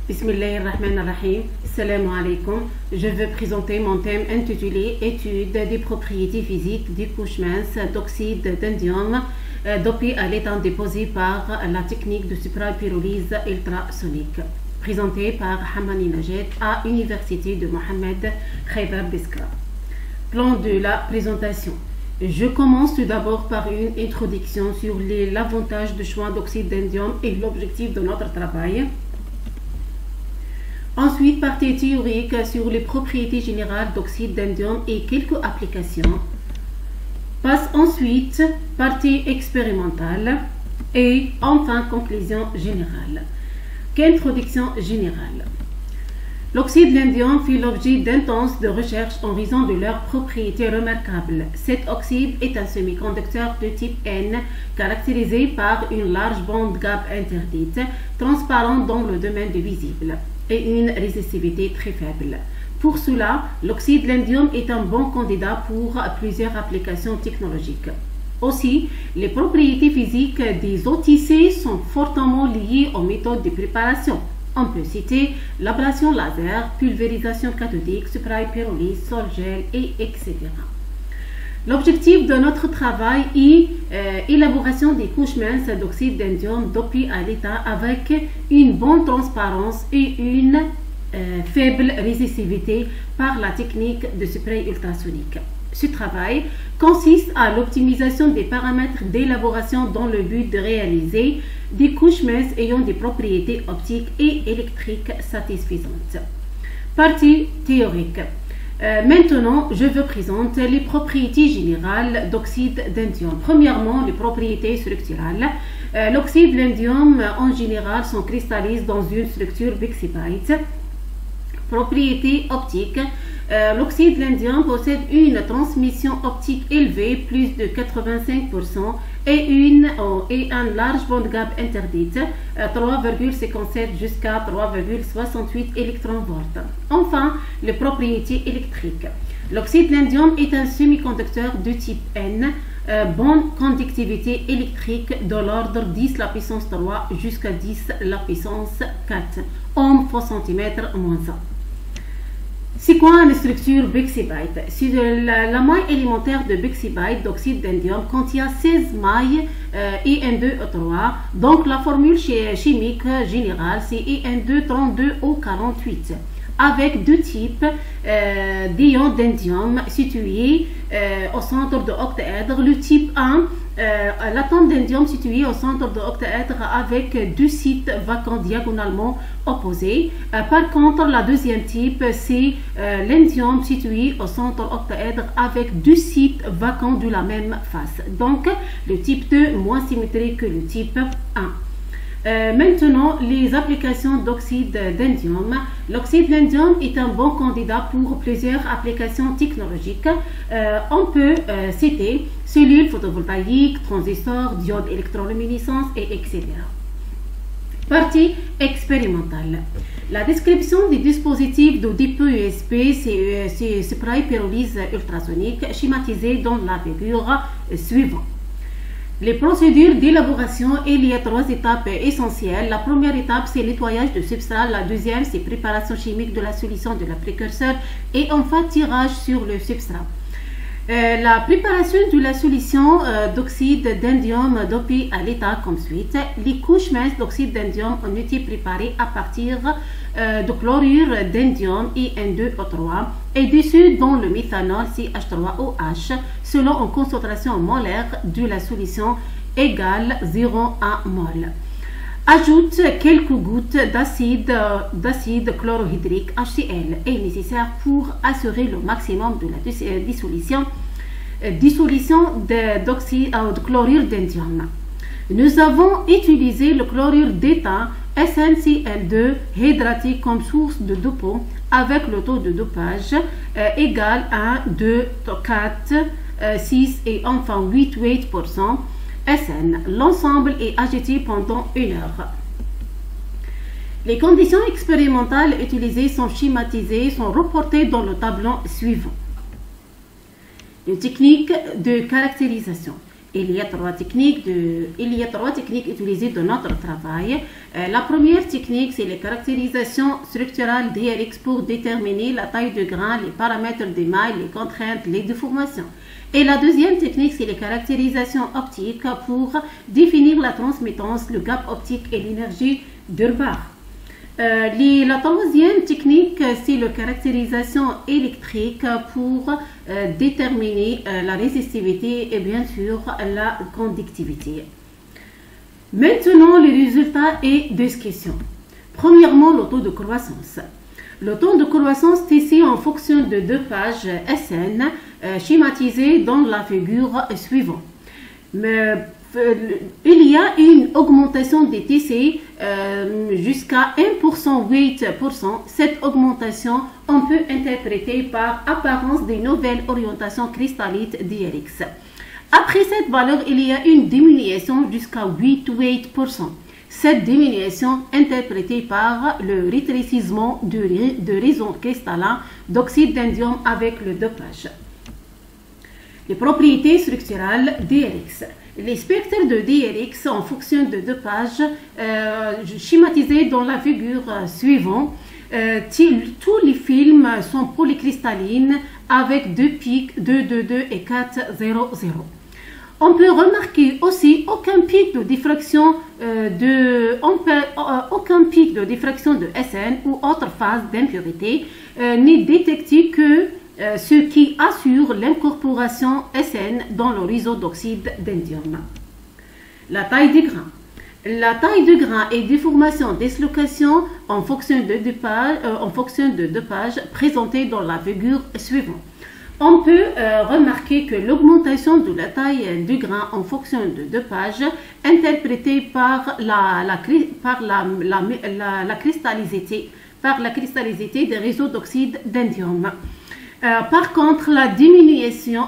Bismillahirrahmanirrahim. Salam alaikum. Je veux présenter mon thème intitulé Étude des propriétés physiques des couches minces d'oxyde d'indium dopées à l'état déposé par la technique de suprapyrolyse ultrasonique. Présenté par Hamani Najed à l'Université de Mohamed Khaybar Biskra. Plan de la présentation. Je commence tout d'abord par une introduction sur l'avantage du choix d'oxyde d'indium et l'objectif de notre travail. Ensuite, partie théorique sur les propriétés générales d'oxyde d'indium et quelques applications. Passe ensuite partie expérimentale et enfin conclusion générale. Qu'introduction générale. L'oxyde d'indium fait l'objet d'intenses recherches en raison de leurs propriétés remarquables. Cet oxyde est un semi-conducteur de type N, caractérisé par une large bande gap interdite, transparente dans le domaine du visible, et une résistivité très faible. Pour cela, l'oxyde d'indium est un bon candidat pour plusieurs applications technologiques. Aussi, les propriétés physiques des OTC sont fortement liées aux méthodes de préparation. On peut citer l'ablation laser, pulvérisation cathodique, suprapyrolyse, sol-gel, etc. L'objectif de notre travail est l'élaboration des couches minces d'oxyde d'indium dopées à l'état avec une bonne transparence et une faible résistivité par la technique de spray ultrasonique. Ce travail consiste à l'optimisation des paramètres d'élaboration dans le but de réaliser des couches minces ayant des propriétés optiques et électriques satisfaisantes. Partie théorique. Maintenant, je vous présente les propriétés générales d'oxyde d'indium. Premièrement, les propriétés structurales. L'oxyde d'indium, en général, se cristallise dans une structure bixbyte. Propriétés optiques. L'oxyde d'indium possède une transmission optique élevée, plus de 85%, et un large bande gap interdite, 3,57 jusqu'à 3,68 électronvolts. Enfin, les propriétés électriques. L'oxyde d'indium est un semi-conducteur de type N, bonne conductivité électrique de l'ordre 10 la puissance 3 jusqu'à 10 la puissance 4 ohms par centimètre moins 1. C'est quoi une structure bixbyte? La maille élémentaire de bixbyte d'oxyde d'indium contient 16 mailles En2O3. Donc la formule chimique générale c'est En232O48 avec deux types d'ions d'indium situés au centre de l'octaèdre. Le type 1, l'atome d'indium situé au centre de l'octaèdre avec deux sites vacants diagonalement opposés. Par contre, la deuxième type, c'est l'indium situé au centre de l'octaèdre avec deux sites vacants de la même face. Donc, le type 2 moins symétrique que le type 1. Maintenant, les applications d'oxyde d'indium. L'oxyde d'indium est un bon candidat pour plusieurs applications technologiques. On peut citer cellules photovoltaïques, transistors, diodes électroluminescence, etc. Partie expérimentale. La description des dispositifs de dépôt USB, c'est suprapyrolyse ultrasonique, schématisée dans la figure suivante. Les procédures d'élaboration, il y a trois étapes essentielles. La première étape, c'est nettoyage de substrat. La deuxième, c'est préparation chimique de la solution de la précurseur. Et enfin, tirage sur le substrat. La préparation de la solution d'oxyde d'indium dopée à l'état comme suite. Les couches minces d'oxyde d'indium ont été préparées à partir de chlorure d'indium et N2O3 et dissout dans le méthanol CH3OH selon une concentration molaire de la solution égale 0,1 mol. Ajoute quelques gouttes d'acide chlorhydrique HCl est nécessaire pour assurer le maximum de la dissolution de chlorure d'indium. Nous avons utilisé le chlorure d'étain SnCl2 hydraté comme source de dopant avec le taux de dopage égal à 2, 4, 6 et enfin 8% SN. L'ensemble est agité pendant 1 heure. Les conditions expérimentales utilisées sont schématisées, sont reportées dans le tableau suivant. Une technique de caractérisation. Il y a trois techniques utilisées dans notre travail. La première technique, c'est les caractérisations structurales DRX pour déterminer la taille de grain, les paramètres des mailles, les contraintes, les déformations. Et la deuxième technique, c'est les caractérisations optiques pour définir la transmittance, le gap optique et l'énergie d'Urbach. La troisième technique, c'est la caractérisation électrique pour déterminer la résistivité et bien sûr la conductivité. Maintenant, les résultats et discussions. Premièrement, le taux de croissance. Le taux de croissance est ici en fonction de deux pages SN schématisées dans la figure suivante. Il y a une augmentation des TC jusqu'à 1%, 8%. Cette augmentation, on peut interpréter par apparence des nouvelles orientations cristallites DRX. Après cette valeur, il y a une diminution jusqu'à 8%. Cette diminution interprétée par le rétrécissement de réseau cristallin d'oxyde d'indium avec le dopage. Les propriétés structurales DRX. Les spectres de DRX en fonction de dopage schématisés dans la figure suivante. Tous les films sont polycristallines avec deux pics 222 et 400. On peut remarquer aussi aucun pic de diffraction de SN ou autre phase d'impurité n'est détecté que ce qui assure l'incorporation SN dans le réseau d'oxyde d'indium. La taille du grain. La taille du grain et déformation dislocation en fonction de dopage présentée dans la figure suivante. On peut remarquer que l'augmentation de la taille du grain en fonction de dopage interprétée par la cristallicité des réseaux d'oxyde d'indium. Par contre, la diminution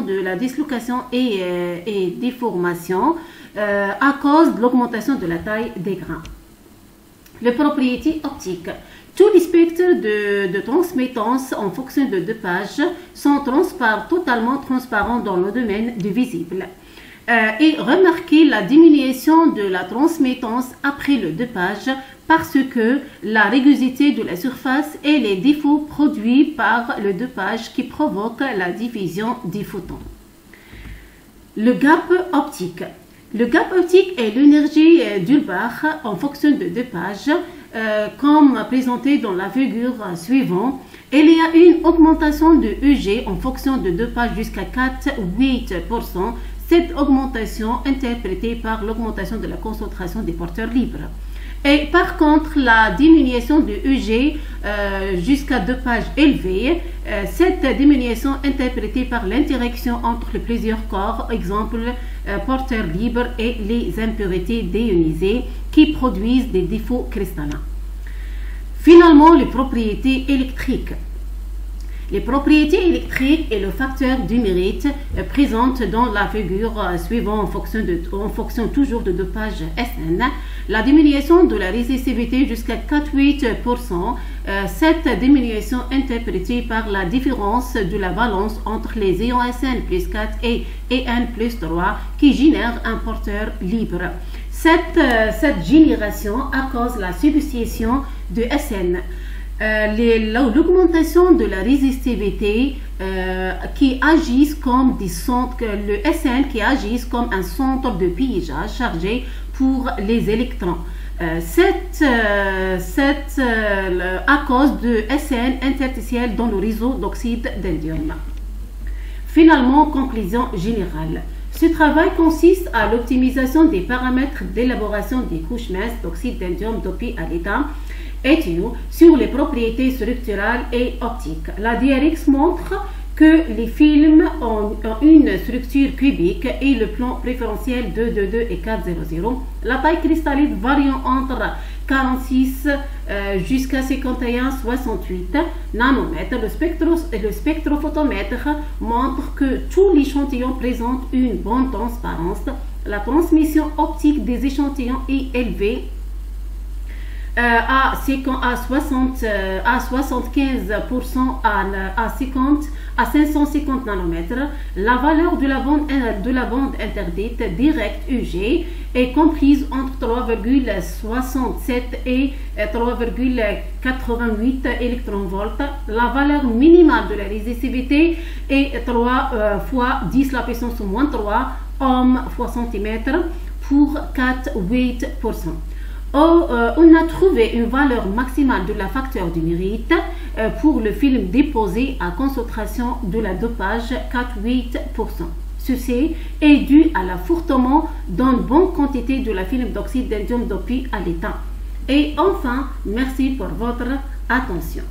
de la dislocation et déformation à cause de l'augmentation de la taille des grains. Les propriétés optiques. Tous les spectres de transmittance en fonction de dopage sont totalement transparents dans le domaine du visible. Et remarquez la diminution de la transmittance après le dopage parce que la rugosité de la surface et les défauts produits par le dopage qui provoquent la division des photons. Le gap optique. Le gap optique est l'énergie d'Urbach en fonction de dopage, comme présenté dans la figure suivante. Il y a une augmentation de EG en fonction de dopage jusqu'à 4-8%. Cette augmentation interprétée par l'augmentation de la concentration des porteurs libres. Et par contre, la diminution de EG jusqu'à dopage élevé, cette diminution interprétée par l'interaction entre plusieurs corps, exemple porteurs libres et les impuretés déionisées qui produisent des défauts cristallins. Finalement, les propriétés électriques. Les propriétés électriques et le facteur du mérite présentes dans la figure suivante en fonction toujours de dopage SN. La diminution de la résistivité jusqu'à 4-8%. Cette diminution interprétée par la différence de la valence entre les ions SN plus 4 et EN plus 3 qui génère un porteur libre. Cette génération à cause de la substitution de SN. L'augmentation de la résistivité qui agissent comme des centres, le SN qui agissent comme un centre de piégeage chargé pour les électrons. À cause de SN interstitiel dans le réseau d'oxyde d'indium. Finalement, conclusion générale. Ce travail consiste à l'optimisation des paramètres d'élaboration des couches minces d'oxyde d'indium dopées à l'état éthio sur les propriétés structurales et optiques. La DRX montre que les films ont une structure cubique et le plan préférentiel 222 et 400. La taille cristalline variant entre 46 jusqu'à 51-68 nanomètres. Le spectrophotomètre montre que tout l'échantillon présente une bonne transparence. La transmission optique des échantillons est élevée. à 75% à 550 nanomètres. La valeur de la bande interdite directe UG est comprise entre 3,67 et 3,88 électronvolts. La valeur minimale de la résistivité est 3 fois 10 la puissance moins 3 ohms fois centimètre pour 4,8%. On a trouvé une valeur maximale de la facteur du mérite pour le film déposé à concentration de la dopage 4,8%. Ceci est dû à l'affoutement d'une bonne quantité de la film d'oxyde d'indium dopé à l'état. Et enfin, merci pour votre attention.